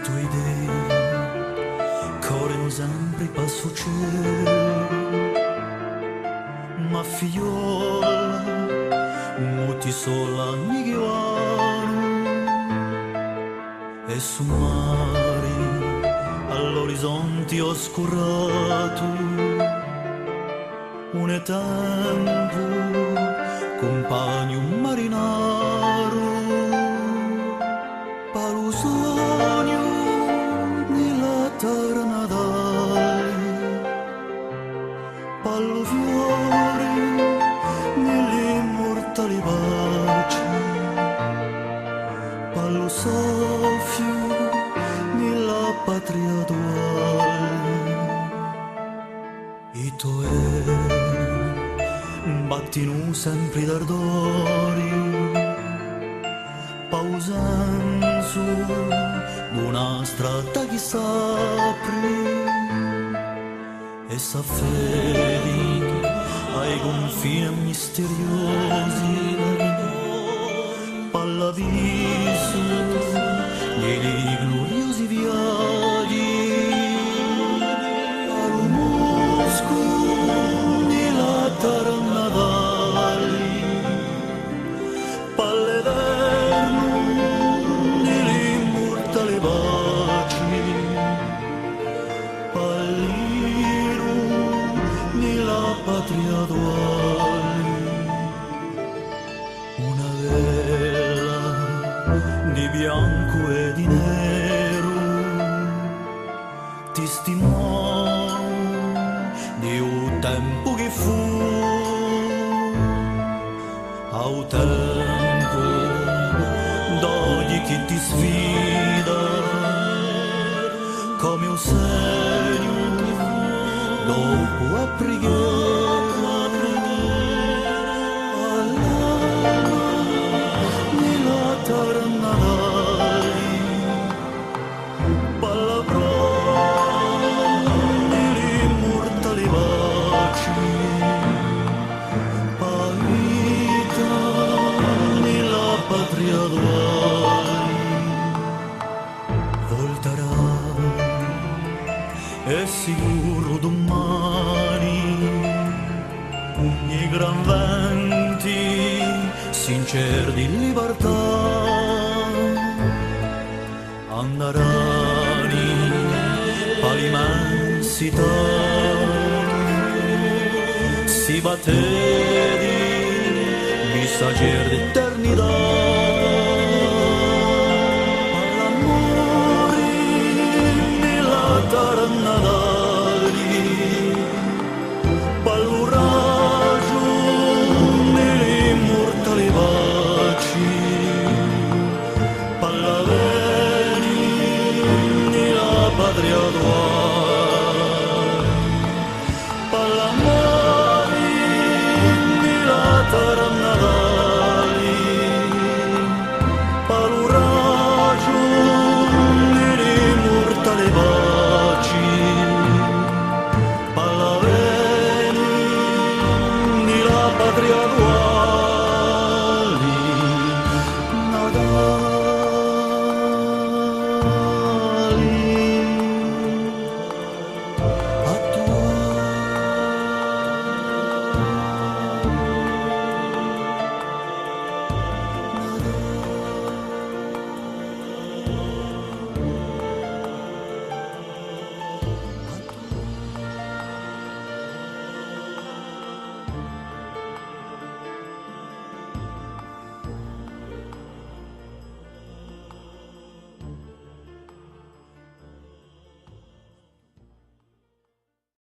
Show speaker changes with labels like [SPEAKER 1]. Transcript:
[SPEAKER 1] tuoi dei corrono sempre passo cielo, ma figliola muti sola mi guiano e su mari all'orizzonte oscurato un tempo compagno marinaro palu sogno nella terra natale pallo fiore nell'immortale pace pallo soffio nella patria duale i tuoi battino sempre d'ardori pausanzo d'una strada che s'apre e s'affedi ai confini misteriosi pallaviso dei gloriosi viaggi al musco nella terra natale pall'eterno nell'immortale pace palliro nella patria duale una vela di bianco e di nero testimone di un tempo che fu al tempo d'oggi che ti sfida come un segno dopo a preghiera all'alba nella terra natale palla nell'immortale pace paita nella patria duale volterà è sicuro domani i gran venti sinceri di libertà andranno all'immensità si batteri messaggeri d'eternità all'amore nella terra natale pall'uraggio nell'immortale pace pallaveni nella patria tua